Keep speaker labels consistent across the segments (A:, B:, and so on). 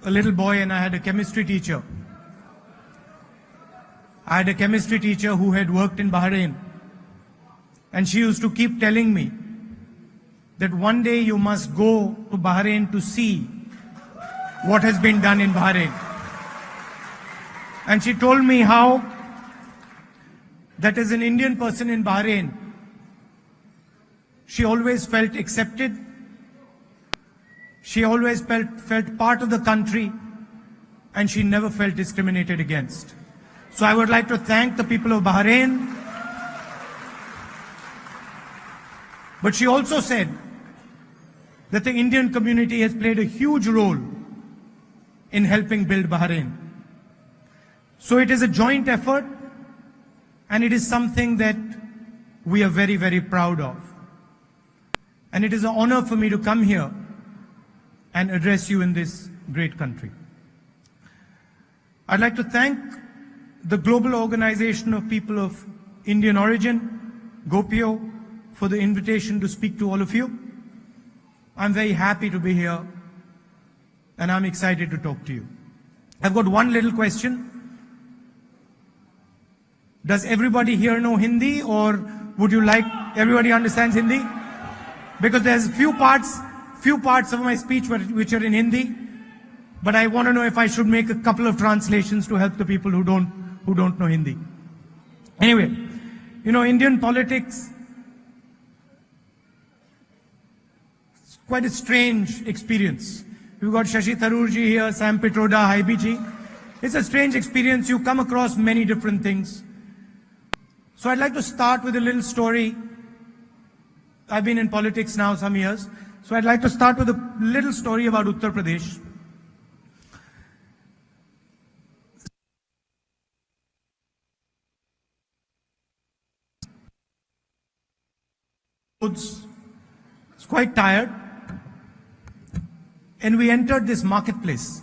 A: a little boy and I had a chemistry teacher. I had a chemistry teacher who had worked in Bahrain. And she used to keep telling me that one day you must go to Bahrain to see what has been done in Bahrain. And she told me how that as an Indian person in Bahrain, she always felt accepted. She always felt part of the country, and she never felt discriminated against. So I would like to thank the people of Bahrain. But she also said that the Indian community has played a huge role in helping build Bahrain. So it is a joint effort, and it is something that we are very, very proud of. And it is an honor for me to come here and address you in this great country. I'd like to thank the Global Organization of People of Indian Origin, GOPIO, for the invitation to speak to all of you. I'm very happy to be here, and I'm excited to talk to you. I've got one little question. Does everybody here know Hindi, or would you like everybody understands Hindi? Because there's few parts of my speech which are in Hindi, but I want to know if I should make a couple of translations to help the people who don't know Hindi. Anyway, you know, Indian politics, it's quite a strange experience. We've got Shashi Tharoor ji here, Sam Pitroda, Haibi ji. It's a strange experience. You come across many different things. So I'd like to start with a little story. I've been in politics now some years. So I'd like to start with a little story about Uttar Pradesh. It's quite tired. And we entered this marketplace.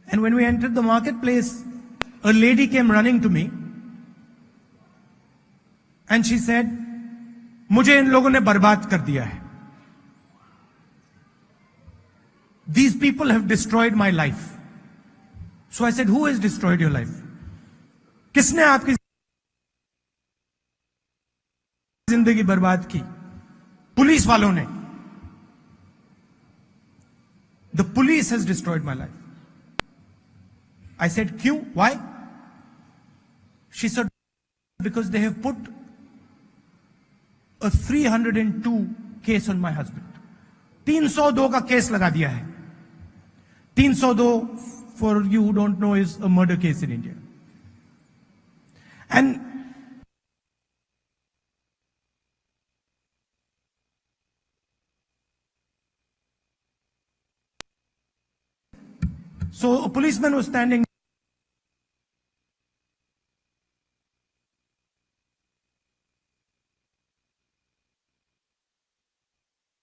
A: And when we entered the marketplace, a lady came running to me. And she said, मुझे इन लोगों ने बर्बाद कर दिया है. These people have destroyed my life. So I said, who has destroyed your life? किसने आपकी जिंदगी बर्बाद की? पुलिस वालों ने. The police has destroyed my life. I said, क्यों? Why? She said, because they have put a 302 case on my husband. 302 का case लगा दिया है. 302, for you who don't know, is a murder case in India. And so a policeman was standing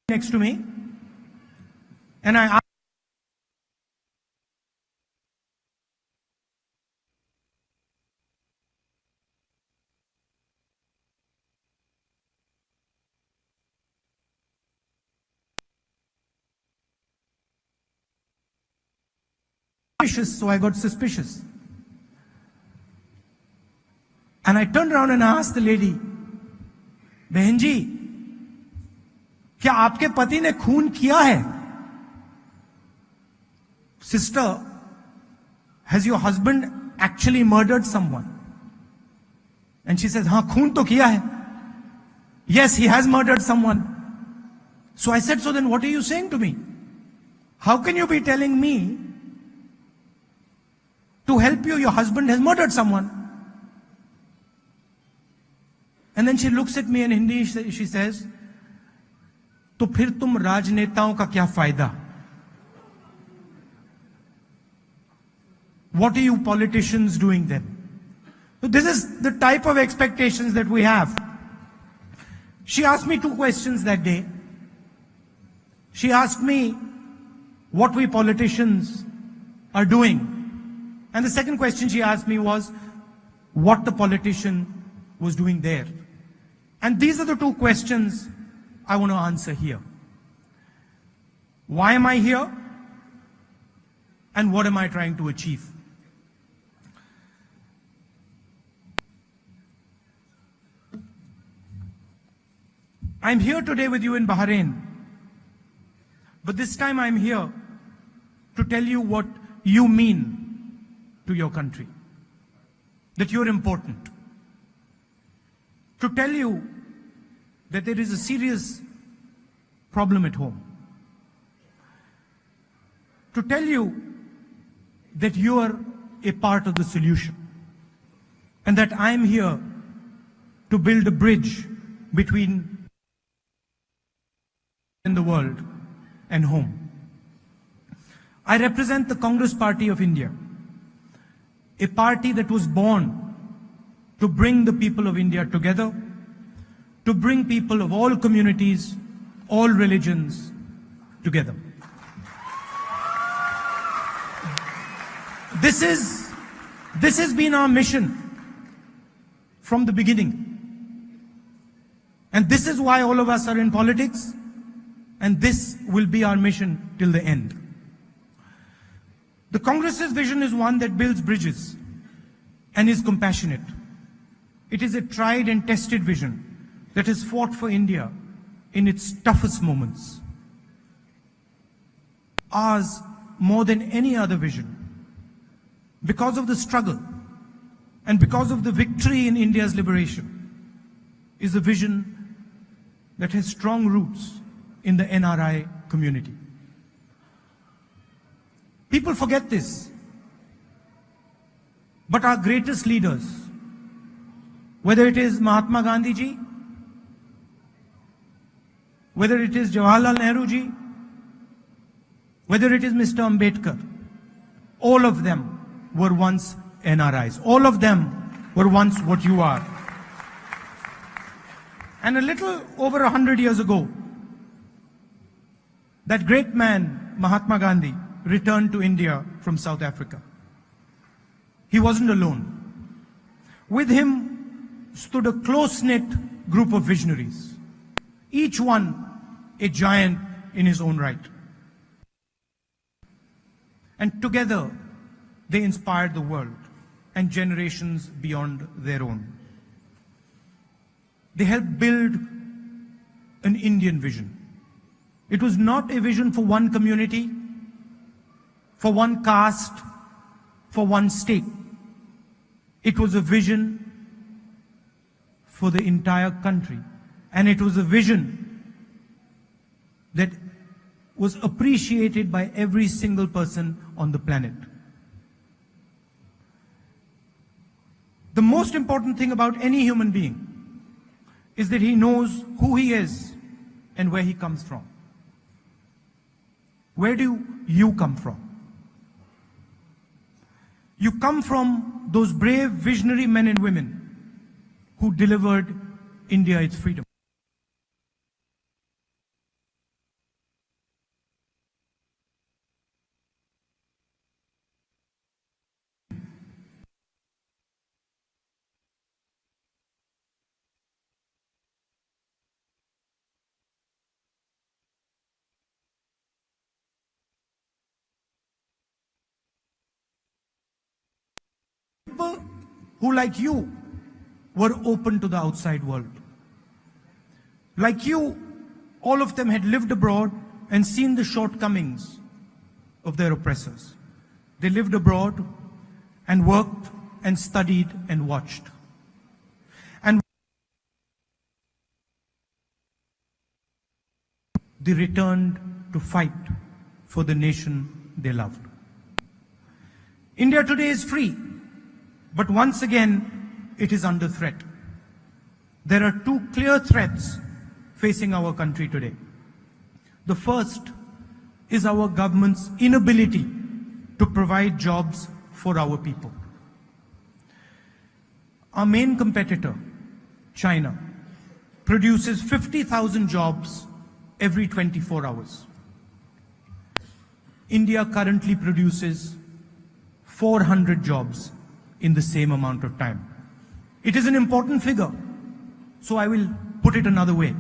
A: next to me, and I asked, so I got suspicious. And I turned around and asked the lady, बहन जी, क्या आपके पति ने खून किया है? Sister, has your husband actually murdered someone? And she says, हाँ, खून तो किया है. Yes, he has murdered someone. So I said, so then what are you saying to me? How can you be telling me to help you, your husband has murdered someone? And then she looks at me in Hindi, she says, तो फिर तुम राजनेताओं का क्या फायदा? What are you politicians doing then? So this is the type of expectations that we have. She asked me two questions that day. She asked me what we politicians are doing. And the second question she asked me was what the politician was doing there. And these are the two questions I want to answer here. Why am I here? and what am I trying to achieve? I'm here today with you in Bahrain, but this time I'm here to tell you what you mean to your country, that you're important, to tell you that there is a serious problem at home, to tell you that you are a part of the solution, and that I'm here to build a bridge between in the world and home. I represent the Congress Party of India, a party that was born to bring the people of India together, to bring people of all communities, all religions together. This has been our mission from the beginning. And this is why all of us are in politics, and this will be our mission till the end. The Congress's vision is one that builds bridges and is compassionate. It is a tried and tested vision that has fought for India in its toughest moments. Ours, more than any other vision, because of the struggle and because of the victory in India's liberation, is a vision that has strong roots in the NRI community. People forget this, but our greatest leaders, whether it is Mahatma Gandhi ji, whether it is Jawaharlal Nehru ji, whether it is Mr. Ambedkar, all of them were once NRIs. All of them were once what you are. And a little over 100 years ago, that great man, Mahatma Gandhi, returned to India from South Africa. He wasn't alone. With him stood a close-knit group of visionaries, each one a giant in his own right. And together, they inspired the world and generations beyond their own. They helped build an Indian vision. It was not a vision for one community, for one caste, for one state. It was a vision for the entire country. And it was a vision that was appreciated by every single person on the planet. The most important thing about any human being is that he knows who he is and where he comes from. Where do you come from? You come from those brave, visionary men and women who delivered India its freedom. People who, like you, were open to the outside world. Like you, all of them had lived abroad and seen the shortcomings of their oppressors. They lived abroad and worked and studied and watched. And they returned to fight for the nation they loved. India today is free. But once again, it is under threat. There are two clear threats facing our country today. The first is our government's inability to provide jobs for our people. Our main competitor, China, produces 50,000 jobs every 24 hours. India currently produces 400 jobs in the same amount of time. It is an important figure, so I will put it another way.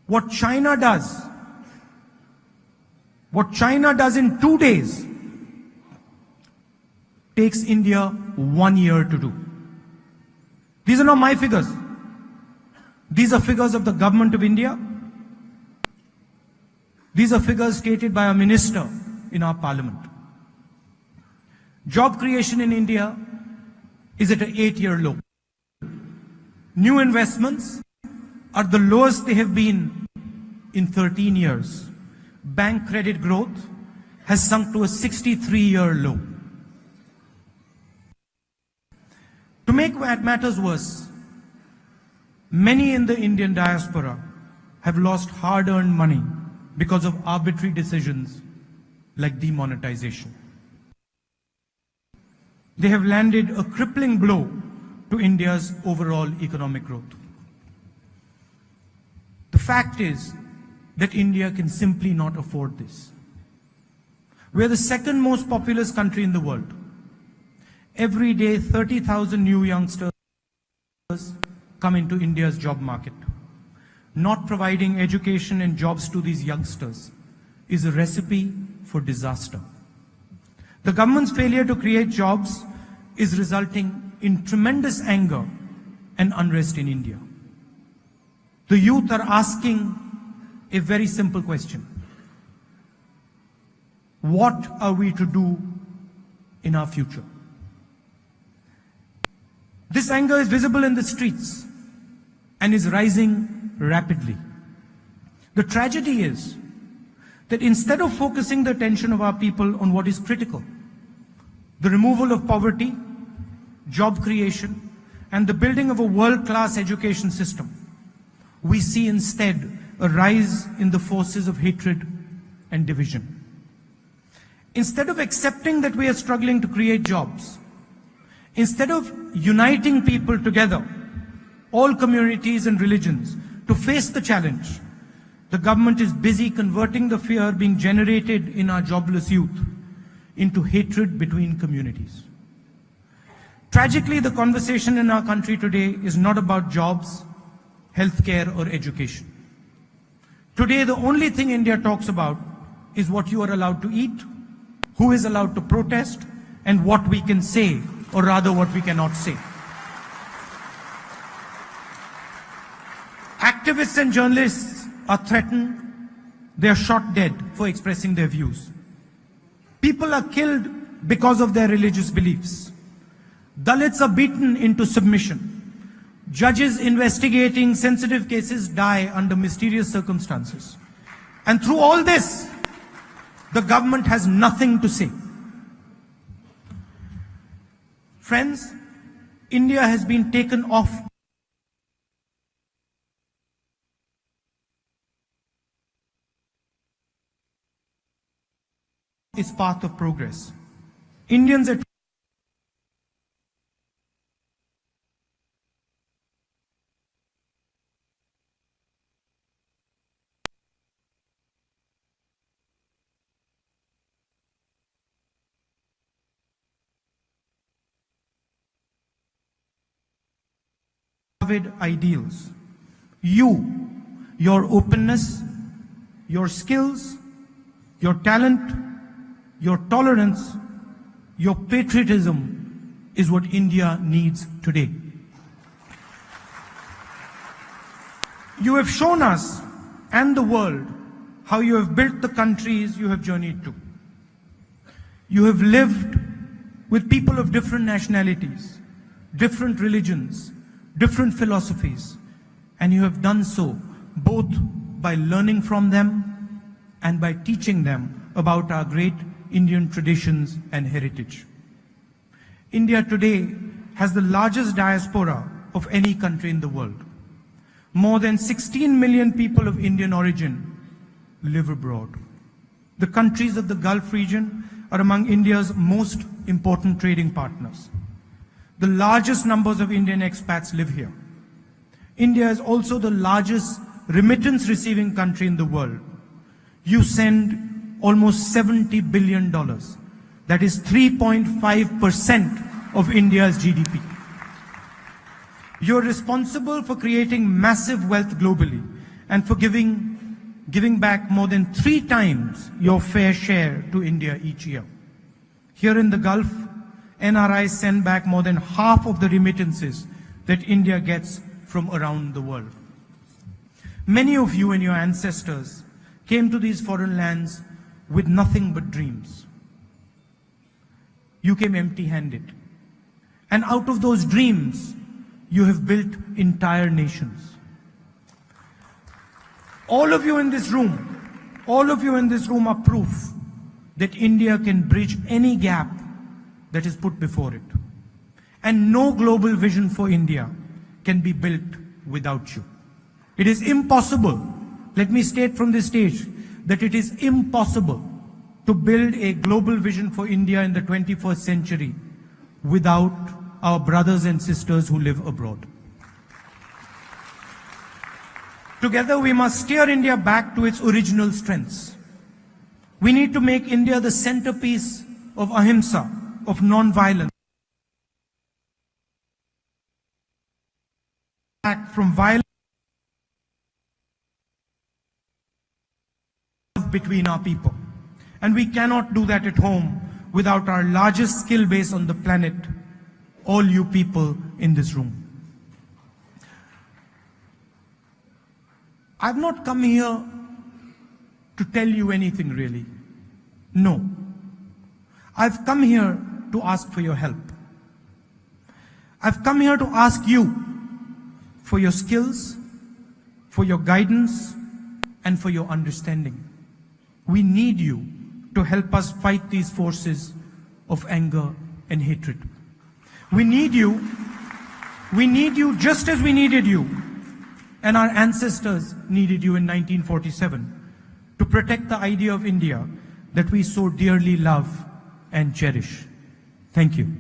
A: What China does in 2 days, takes India 1 year to do. These are not my figures. These are figures of the government of India. These are figures stated by a minister in our parliament. Job creation in India is at an 8-year low. New investments are the lowest they have been in 13 years. Bank credit growth has sunk to a 63-year low. To make matters worse, many in the Indian diaspora have lost hard-earned money because of arbitrary decisions like demonetization. They have landed a crippling blow to India's overall economic growth. The fact is that India can simply not afford this. We are the second most populous country in the world. Every day, 30,000 new youngsters come into India's job market. Not providing education and jobs to these youngsters is a recipe for disaster. The government's failure to create jobs is resulting in tremendous anger and unrest in India. The youth are asking a very simple question. What are we to do in our future? This anger is visible in the streets and is rising rapidly. The tragedy is that instead of focusing the attention of our people on what is critical, the removal of poverty, job creation, and the building of a world-class education system, we see instead a rise in the forces of hatred and division. Instead of accepting that we are struggling to create jobs, instead of uniting people together, all communities and religions, to face the challenge, the government is busy converting the fear being generated in our jobless youth into hatred between communities. Tragically, the conversation in our country today is not about jobs, healthcare, or education. Today, the only thing India talks about is what you are allowed to eat, who is allowed to protest, and what we can say, or rather what we cannot say. Activists and journalists are threatened, they are shot dead for expressing their views. People are killed because of their religious beliefs. Dalits are beaten into submission. Judges investigating sensitive cases die under mysterious circumstances. And through all this, the government has nothing to say. Friends, India has been taken off its path of progress. Indians at ideals. You, your openness, your skills, your talent, your tolerance, your patriotism is what India needs today. You have shown us and the world how you have built the countries you have journeyed to. You have lived with people of different nationalities, different religions, different philosophies, and you have done so both by learning from them and by teaching them about our great Indian traditions and heritage. India today has the largest diaspora of any country in the world. More than 16 million people of Indian origin live abroad. The countries of the Gulf region are among India's most important trading partners. The largest numbers of Indian expats live here. India is also the largest remittance receiving country in the world. You send almost $70 billion. That is 3.5% of India's GDP. You're responsible for creating massive wealth globally and for giving back more than 3 times your fair share to India each year. Here in the Gulf, NRIs send back more than half of the remittances that India gets from around the world. Many of you and your ancestors came to these foreign lands with nothing but dreams. You came empty-handed. And out of those dreams, you have built entire nations. All of you in this room are proof that India can bridge any gap that is put before it. And no global vision for India can be built without you. It is impossible, let me state from this stage, that it is impossible to build a global vision for India in the 21st century without our brothers and sisters who live abroad. Together we must steer India back to its original strengths. We need to make India the centerpiece of ahimsa, of non-violence. Back from violence between our people. And we cannot do that at home without our largest skill base on the planet, all you people in this room. I've not come here to tell you anything really. No. I've come here to ask for your help. I've come here to ask you for your skills, for your guidance, and for your understanding. We need you to help us fight these forces of anger and hatred. We need you just as we needed you, and our ancestors needed you in 1947 to protect the idea of India that we so dearly love and cherish. Thank you.